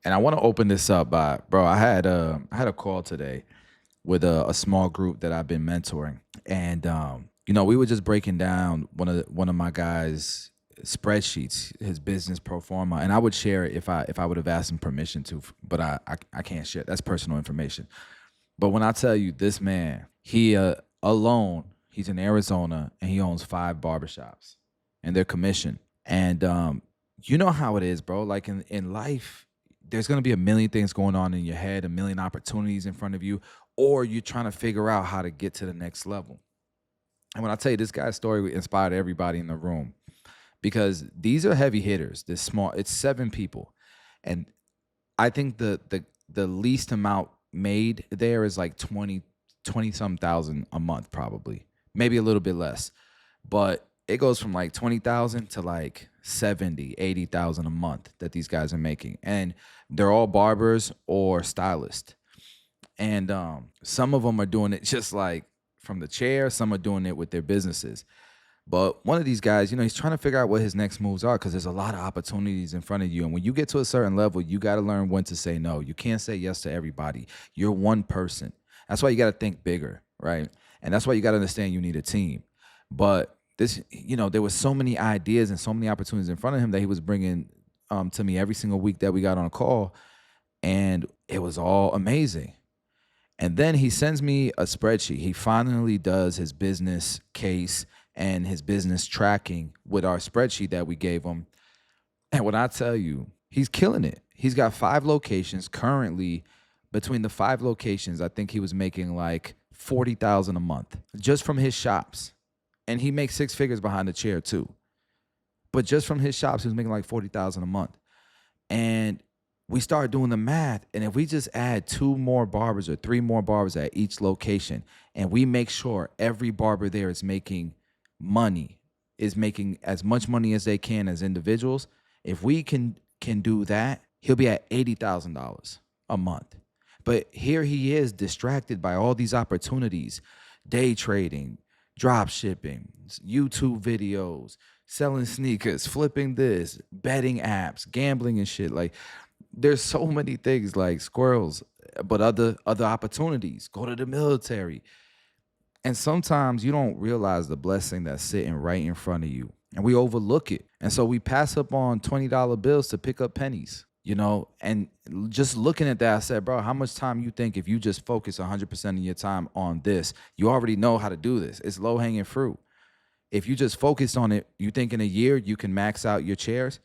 And I want to open this up by, bro, I had a call today with a small group that I've been mentoring. And we were just breaking down one of my guys' spreadsheets, his business pro forma, and I would share it if I would have asked him permission to, but I can't share. That's personal information. But when I tell you this man, he alone, he's in Arizona and he owns 5 barbershops and they're commissioned. And you know how it is, bro. Like in life, there's gonna be a million things going on in your head, a million opportunities in front of you, or you're trying to figure out how to get to the next level. And when I tell you this guy's story inspired everybody in the room because these are heavy hitters. This small, it's 7 people, and I think the least amount made there is like 20 some thousand a month, probably, maybe a little bit less, but it goes from like 20,000 to like 70, 80,000 a month that these guys are making, and they're all barbers or stylists. And some of them are doing it just like from the chair. Some are doing it with their businesses. But one of these guys, he's trying to figure out what his next moves are because there's a lot of opportunities in front of you. And when you get to a certain level, you got to learn when to say no. You can't say yes to everybody. You're one person. That's why you got to think bigger, right? And that's why you got to understand you need a team. But this, there was so many ideas and so many opportunities in front of him that he was bringing to me every single week that we got on a call. And it was all amazing. And then he sends me a spreadsheet. He finally does his business case and his business tracking with our spreadsheet that we gave him. And when I tell you, he's killing it. He's got 5 locations currently. Between the 5 locations, I think he was making like 40,000 a month just from his shops. And he makes 6 figures behind the chair too. But just from his shops, he was making like 40,000 a month. And we started doing the math, and if we just add 2 more barbers or 3 more barbers at each location, and we make sure every barber there is making money, is making as much money as they can as individuals, if we can do that, he'll be at $80,000 a month. But here he is distracted by all these opportunities, day trading, drop shipping, YouTube videos, selling sneakers, flipping this, betting apps, gambling and shit. Like, there's so many things like squirrels, but other opportunities. Go to the military. And sometimes you don't realize the blessing that's sitting right in front of you. And we overlook it. And so we pass up on $20 bills to pick up pennies, And just looking at that, I said, bro, how much time you think if you just focus 100% of your time on this, you already know how to do this. It's low hanging fruit. If you just focus on it, you think in a year you can max out your chairs?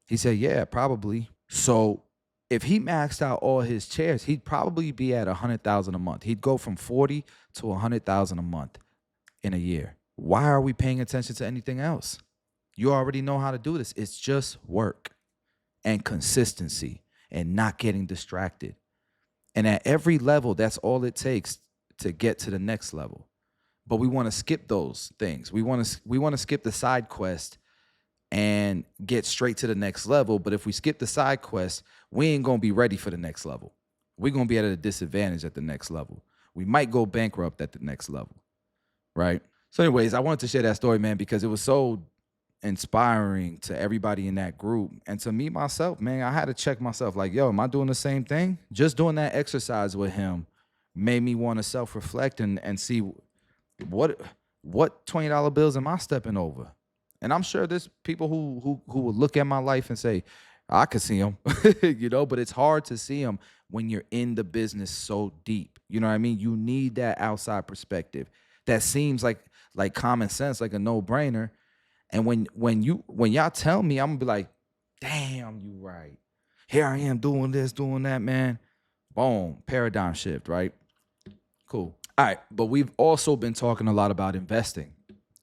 He said, yeah, probably. So if he maxed out all his chairs, he'd probably be at 100,000 a month. He'd go from 40 to 100,000 a month in a year. Why are we paying attention to anything else? You already know how to do this. It's just work and consistency and not getting distracted. And at every level, that's all it takes to get to the next level. But we want to skip those things. We want to skip the side quest and get straight to the next level. But if we skip the side quest, we ain't going to be ready for the next level. We're going to be at a disadvantage at the next level. We might go bankrupt at the next level, right? So anyways, I wanted to share that story, man, because it was so inspiring to everybody in that group. And to me, myself, man, I had to check myself like, yo, am I doing the same thing? Just doing that exercise with him made me want to self-reflect and see what $20 bills am I stepping over? And I'm sure there's people who will look at my life and say, I could see them, but it's hard to see them when you're in the business so deep. You know what I mean? You need that outside perspective that seems like common sense, like a no-brainer. And when y'all tell me, I'm gonna be like, damn, you right. Here I am doing this, doing that, man. Boom, paradigm shift, right? Cool. All right, but we've also been talking a lot about investing.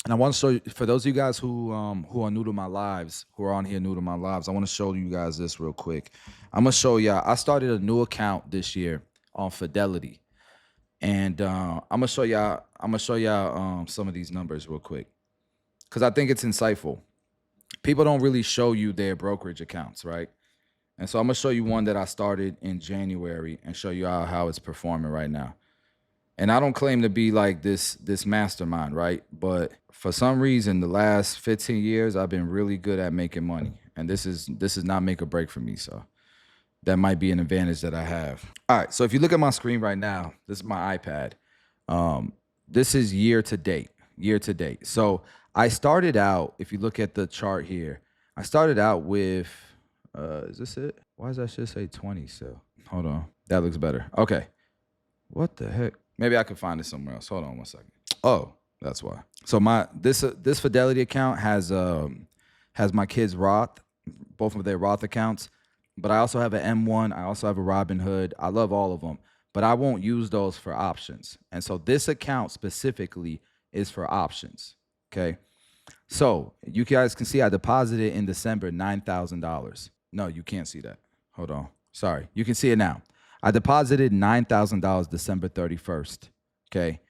And I want to show you, for those of you guys who are new to my lives, who are on here new to my lives, I want to show you guys this real quick. I'm gonna show y'all. I started a new account this year on Fidelity, and I'm gonna show y'all. Some of these numbers real quick because I think it's insightful. People don't really show you their brokerage accounts, right? And so I'm gonna show you one that I started in January and show you how it's performing right now. And I don't claim to be like this mastermind, right? But for some reason, the last 15 years, I've been really good at making money. And this is not make or break for me. So That might be an advantage that I have. All right, so if you look at my screen right now, this is my iPad. This is year to date, year to date. So I started out, if you look at the chart here, I started out with, is this it? Why does that shit say 20 still? Hold on, that looks better. Okay, what the heck? Maybe I could find it somewhere else. Hold on one second. Oh, that's why. So this Fidelity account has my kids' Roth, both of their Roth accounts. But I also have an M1. I also have a Robinhood. I love all of them, but I won't use those for options. And so this account specifically is for options. Okay. So you guys can see I deposited in December $9,000. No, you can't see that. Hold on. Sorry. You can see it now. I deposited $9,000 December 31st. Okay.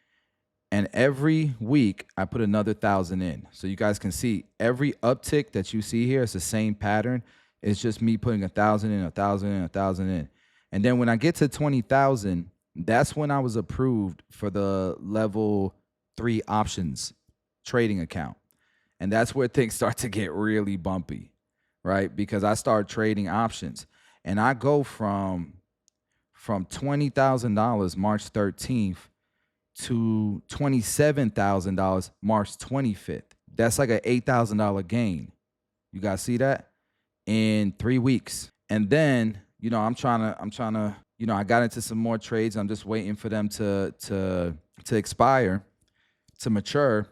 And every week I put another 1,000 in. So you guys can see every uptick that you see here is the same pattern. It's just me putting 1,000 in, 1,000 in, 1,000 in. And then when I get to 20,000, that's when I was approved for the level 3 options trading account. And that's where things start to get really bumpy, right? Because I start trading options and I go from $20,000 March 13th to $27,000 March 25th. That's like an $8,000 gain. You guys see that? In 3 weeks. And then, I'm trying to, I got into some more trades. I'm just waiting for them to expire, to mature.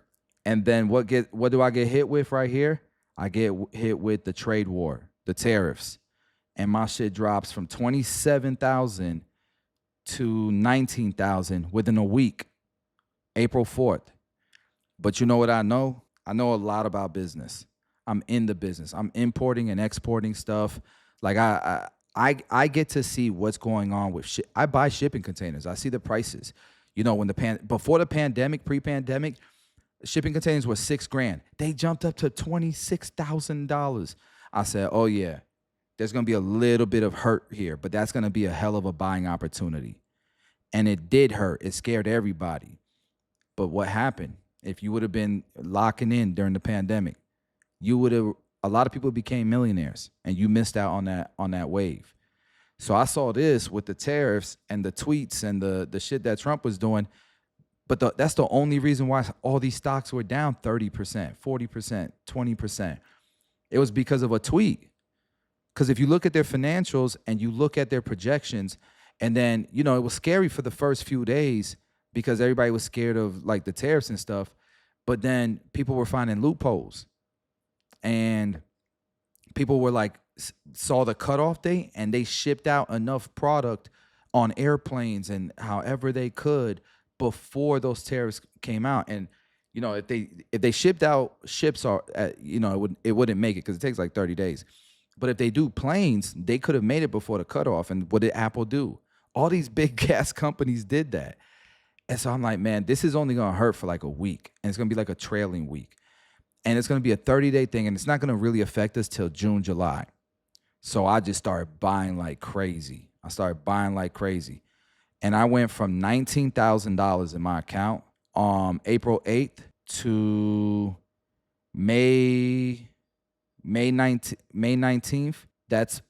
And then what do I get hit with right here? I get hit with the trade war, the tariffs. And my shit drops from 27,000 to 19,000 within a week, April 4th. But you know what I know? I know a lot about business. I'm in the business. I'm importing and exporting stuff. Like I get to see what's going on with shit. I buy shipping containers. I see the prices. When before the pandemic, pre-pandemic, shipping containers were $6,000. They jumped up to $26,000. I said, oh yeah, there's gonna be a little bit of hurt here, but that's gonna be a hell of a buying opportunity. And it did hurt. It scared everybody. But what happened? If you would have been locking in during the pandemic, a lot of people became millionaires and you missed out on that wave. So I saw this with the tariffs and the tweets and the shit that Trump was doing. But that's the only reason why all these stocks were down 30%, 40%, 20%. It was because of a tweet. Because if you look at their financials and you look at their projections, and then, it was scary for the first few days because everybody was scared of like the tariffs and stuff. But then people were finding loopholes. And people were like, saw the cutoff date and they shipped out enough product on airplanes and however they could before those tariffs came out. And, if they shipped out ships, or it wouldn't make it because it takes like 30 days. But if they do planes, they could have made it before the cutoff. And what did Apple do? All these big gas companies did that. And so I'm like, man, this is only going to hurt for like a week. And it's going to be like a trailing week. And it's going to be a 30-day thing, and it's not going to really affect us till June, July. So I just started buying like crazy. And I went from $19,000 in my account April 8th to May 19th. That's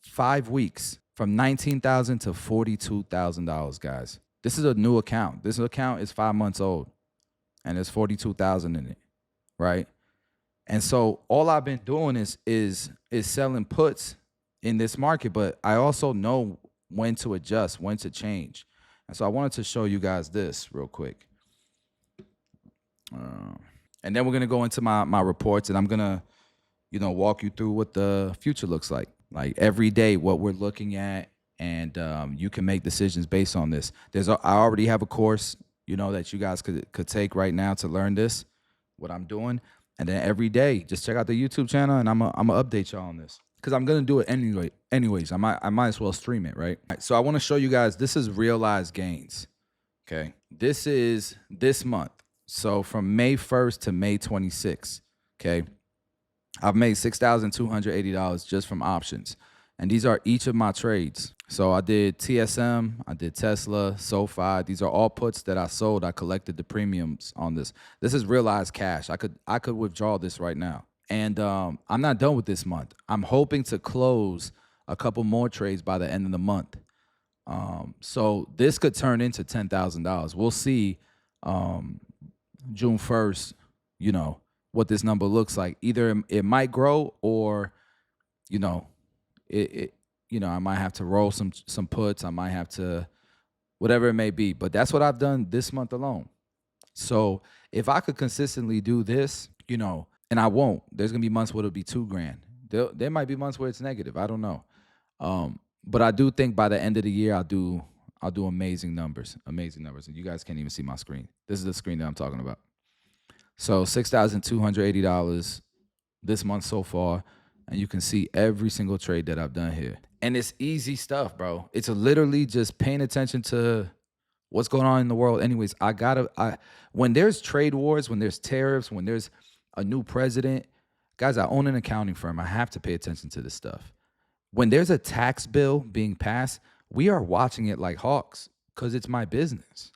5 weeks, from $19,000 to $42,000, guys. This is a new account. This account is 5 months old, and there's $42,000 in it. Right. And so all I've been doing is selling puts in this market, but I also know when to adjust, when to change. And so I wanted to show you guys this real quick. And then we're going to go into my reports, and I'm going to, walk you through what the future looks like every day, what we're looking at. And you can make decisions based on this. I already have a course, that you guys could take right now to learn this, what I'm doing. And then every day, just check out the YouTube channel, and I'm gonna update y'all on this because I'm gonna do it anyway. Anyways, I might as well stream it, right? So I want to show you guys. This is realized gains. Okay, this is this month. So from May 1st to May 26th. Okay, I've made $6,280 just from options, and these are each of my trades. So I did TSM, I did Tesla, SoFi. These are all puts that I sold. I collected the premiums on this. This is realized cash. I could withdraw this right now. And I'm not done with this month. I'm hoping to close a couple more trades by the end of the month. So this could turn into $10,000. We'll see June 1st, you know, what this number looks like. Either it might grow or, you know, it I might have to roll some puts. I might have to whatever it may be. But that's what I've done this month alone. So if I could consistently do this, and I won't, there's gonna be months where it'll be 2 grand. There might be months where it's negative. I don't know. But I do think by the end of the year, I'll do amazing numbers. Amazing numbers. And you guys can't even see my screen. This is the screen that I'm talking about. So $6,280 this month so far. And you can see every single trade that I've done here. And it's easy stuff, bro. It's literally just paying attention to what's going on in the world. Anyways, when there's trade wars, when there's tariffs, when there's a new president, guys, I own an accounting firm. I have to pay attention to this stuff. When there's a tax bill being passed, we are watching it like hawks because it's my business.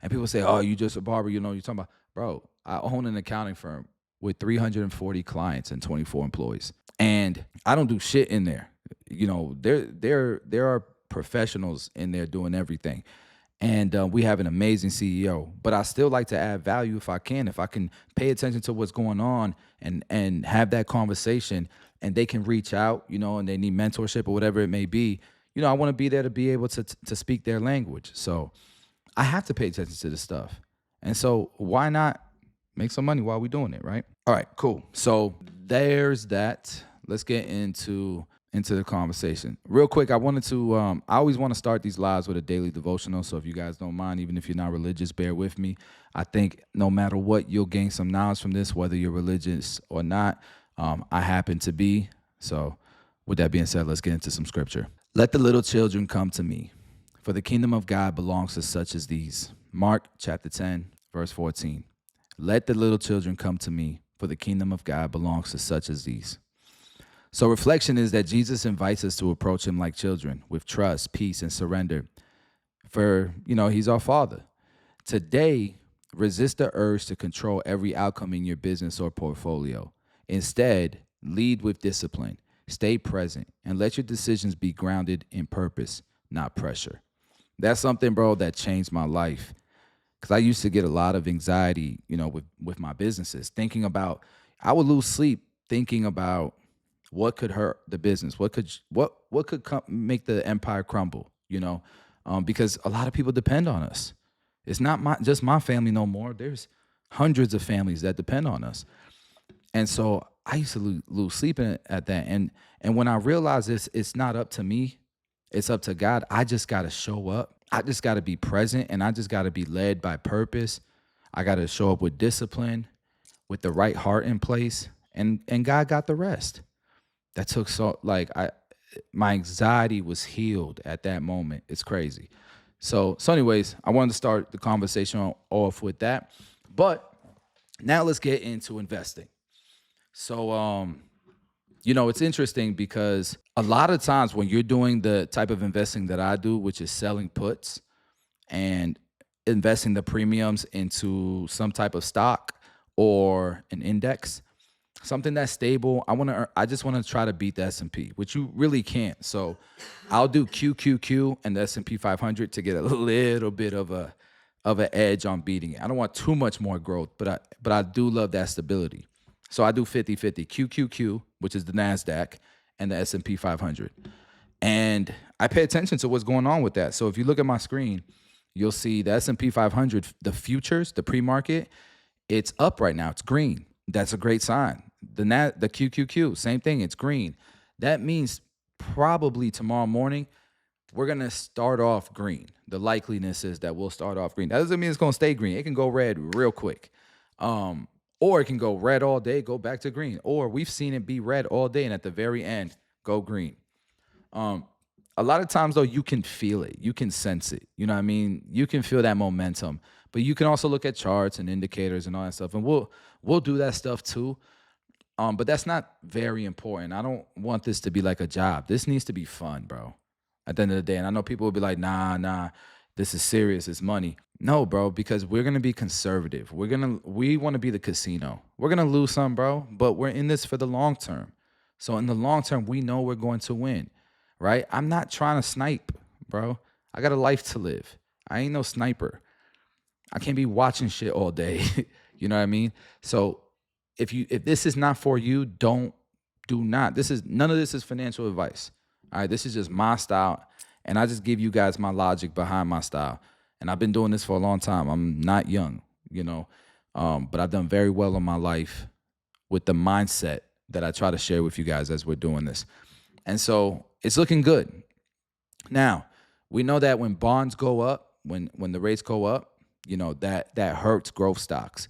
And people say, oh, you just a barber, you're talking about, bro, I own an accounting firm with 340 clients and 24 employees. And I don't do shit in there. There are professionals in there doing everything. And we have an amazing CEO, but I still like to add value if I can pay attention to what's going on and have that conversation, and they can reach out, and they need mentorship or whatever it may be. I want to be there to be able to speak their language. So I have to pay attention to this stuff. And so why not make some money while we're doing it, right? All right, cool. So there's that. Let's get into the conversation. Real quick, I wanted to, I always want to start these lives with a daily devotional. So if you guys don't mind, even if you're not religious, bear with me. I think no matter what, you'll gain some knowledge from this, whether you're religious or not. I happen to be. So with that being said, let's get into some scripture. Let the little children come to me, for the kingdom of God belongs to such as these. Mark chapter 10, verse 14. Let the little children come to me, for the kingdom of God belongs to such as these. So reflection is that Jesus invites us to approach him like children with trust, peace, and surrender. For, he's our Father. Today, resist the urge to control every outcome in your business or portfolio. Instead, lead with discipline, stay present, and let your decisions be grounded in purpose, not pressure. That's something, bro, that changed my life. Because I used to get a lot of anxiety, with my businesses, I would lose sleep thinking about what could hurt the business, what could make the empire crumble, because a lot of people depend on us. It's not just my family no more. There's hundreds of families that depend on us. And so I used to lose sleep at that. And when I realized it's not up to me, it's up to God. I just got to show up. I just got to be present, and I just got to be led by purpose. I got to show up with discipline, with the right heart in place, and God got the rest. That took my anxiety was healed at that moment. It's crazy. So anyways, I wanted to start the conversation off with that. But now let's get into investing. So, it's interesting because a lot of times when you're doing the type of investing that I do, which is selling puts and investing the premiums into some type of stock or an index, something that's stable, I just want to try to beat the S&P, which you really can't. So I'll do QQQ and the S&P 500 to get a little bit of an edge on beating it. I don't want too much more growth, but I do love that stability. So I do 50-50, QQQ, which is the NASDAQ, and the S&P 500. And I pay attention to what's going on with that. So if you look at my screen, you'll see the S&P 500, the futures, the pre-market, it's up right now. It's green. That's a great sign. The QQQ, same thing. It's green. That means probably tomorrow morning, we're going to start off green. The likeliness is that we'll start off green. That doesn't mean it's going to stay green. It can go red real quick. Or it can go red all day, go back to green. Or we've seen it be red all day, and at the very end, go green. A lot of times, though, you can feel it. You can sense it. You know what I mean? You can feel that momentum. But you can also look at charts and indicators and all that stuff. And we'll do that stuff too. But that's not very important. I don't want this to be like a job. This needs to be fun, bro. At the end of the day. And I know people will be like, nah, this is serious. It's money. No, bro, because we're going to be conservative. We want to be the casino. We're going to lose some, bro, but we're in this for the long term. So in the long term, we know we're going to win, right? I'm not trying to snipe, bro. I got a life to live. I ain't no sniper. I can't be watching shit all day. You know what I mean? So if this is not for you, do not. This is none of this is financial advice. All right, this is just my style, and I just give you guys my logic behind my style. And I've been doing this for a long time. I'm not young, but I've done very well in my life with the mindset that I try to share with you guys as we're doing this. And so it's looking good. Now, we know that when bonds go up, when the rates go up, that hurts growth stocks.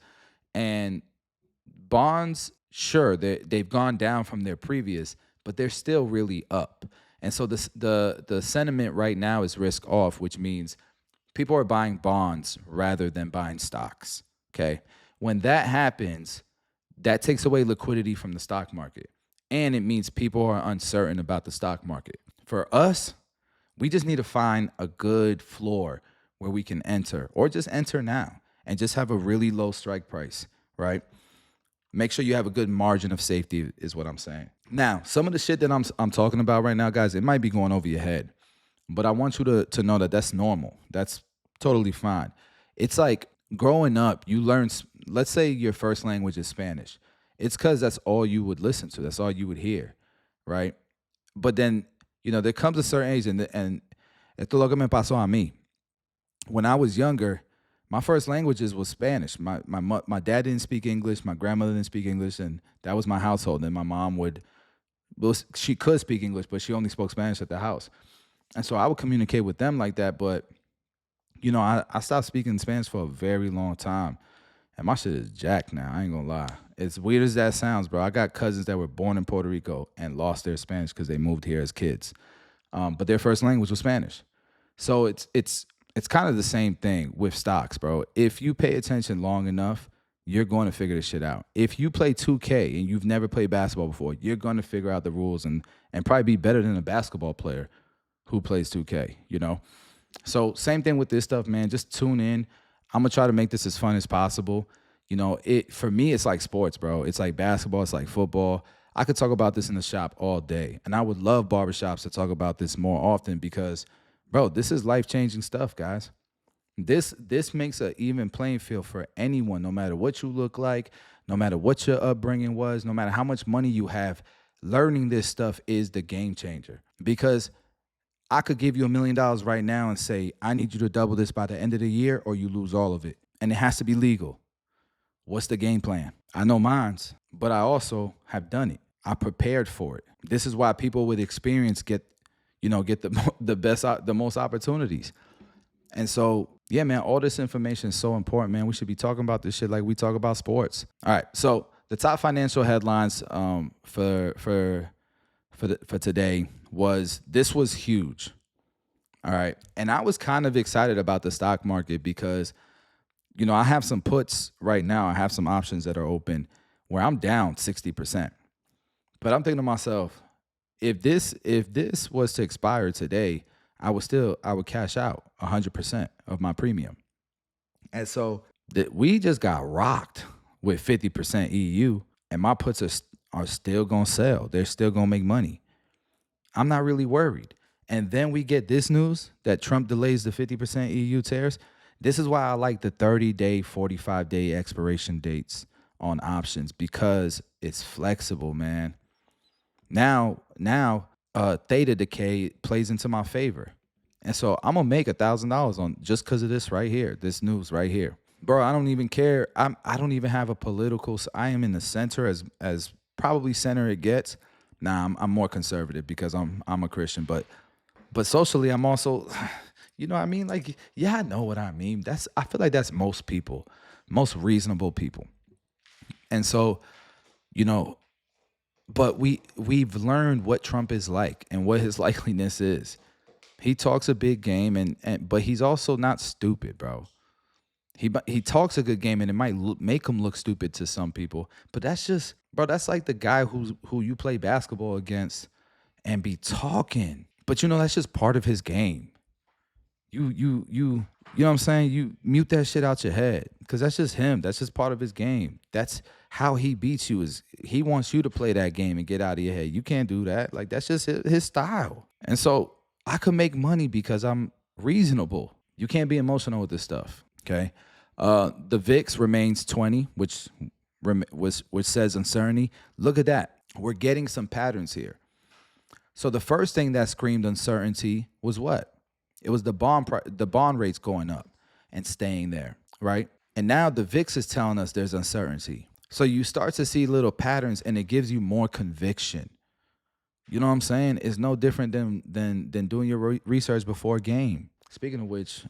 And bonds, sure, they've gone down from their previous, but they're still really up. And so the sentiment right now is risk off, which means people are buying bonds rather than buying stocks. Okay. When that happens, that takes away liquidity from the stock market. And it means people are uncertain about the stock market. For us, we just need to find a good floor where we can enter, or just enter now and just have a really low strike price, right? Make sure you have a good margin of safety is what I'm saying. Now, some of the shit that I'm talking about right now, guys, it might be going over your head, but I want you to know that that's normal. That's totally fine. It's like growing up, you learn, let's say your first language is Spanish. It's because that's all you would listen to. That's all you would hear, right? But then, there comes a certain age, and esto lo que me pasó a mí. When I was younger, my first languages was Spanish. My dad didn't speak English. My grandmother didn't speak English, and that was my household. And my mom she could speak English, but she only spoke Spanish at the house. And so I would communicate with them like that. But, I stopped speaking Spanish for a very long time. And my shit is jacked now. I ain't gonna lie. As weird as that sounds, bro, I got cousins that were born in Puerto Rico and lost their Spanish because they moved here as kids. But their first language was Spanish. So it's kind of the same thing with stocks, bro. If you pay attention long enough, you're going to figure this shit out. If you play 2K and you've never played basketball before, you're going to figure out the rules and probably be better than a basketball player who plays 2K, So same thing with this stuff, man. Just tune in. I'm going to try to make this as fun as possible. For me, it's like sports, bro. It's like basketball. It's like football. I could talk about this in the shop all day. And I would love barbershops to talk about this more often because, bro, this is life-changing stuff, guys. This makes an even playing field for anyone, no matter what you look like, no matter what your upbringing was, no matter how much money you have. Learning this stuff is the game changer because I could give you $1 million right now and say, I need you to double this by the end of the year or you lose all of it. And it has to be legal. What's the game plan? I know mine's, but I also have done it. I prepared for it. This is why people with experience get the most opportunities. And so, yeah, man, all this information is so important, man. We should be talking about this shit like we talk about sports. All right. So the top financial headlines for today was huge. All right. And I was kind of excited about the stock market because, I have some puts right now. I have some options that are open where I'm down 60%. But I'm thinking to myself, if this was to expire today, I would cash out 100% of my premium. And so we just got rocked with 50% EU, and my puts are still going to sell. They're still going to make money. I'm not really worried. And then we get this news that Trump delays the 50% EU tariffs. This is why I like the 30-day, 45-day expiration dates on options because it's flexible, man. Now, theta decay plays into my favor. And so I'm going to make $1,000 on just because of this right here, this news right here. Bro, I don't even care. I don't even have a political. I am in the center as probably center it gets. Nah, I'm more conservative because I'm a Christian, but socially I'm also, you know what I mean? Like, yeah, I know what I mean. I feel like that's most people, most reasonable people. And so, but we've learned what Trump is like and what his likeliness is. He talks a big game, but he's also not stupid, bro. He talks a good game, and it might make him look stupid to some people. But that's just, bro. That's like the guy who you play basketball against and be talking. But that's just part of his game. You know what I'm saying? You mute that shit out your head because that's just him. That's just part of his game. That's how he beats you. Is he wants you to play that game and get out of your head. You can't do that. Like that's just his style. And so I could make money because I'm reasonable. You can't be emotional with this stuff. Okay. The VIX remains 20, which says uncertainty. Look at that. We're getting some patterns here. So the first thing that screamed uncertainty was what? It was the bond rates going up and staying there, right? And now the VIX is telling us there's uncertainty. So you start to see little patterns and it gives you more conviction. You know what I'm saying? It's no different than doing your research before a game. Speaking of which,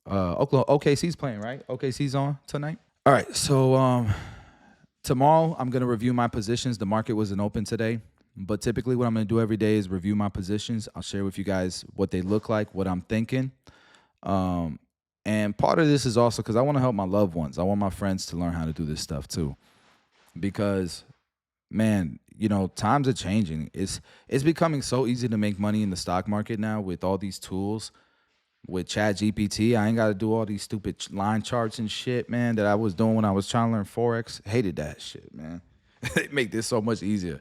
Oklahoma OKC's playing, right? OKC's on tonight. All right, so tomorrow I'm gonna review my positions. The market wasn't open today, but typically what I'm gonna do every day is review my positions. I'll share with you guys what they look like, what I'm thinking. Um, and part of this is also because I want to help my loved ones. I want my friends to learn how to do this stuff too, because man, times are changing. It's becoming so easy to make money in the stock market now with all these tools. With Chat GPT, I ain't got to do all these stupid line charts and shit, man, that I was doing when I was trying to learn Forex. Hated that shit, man. They make this so much easier.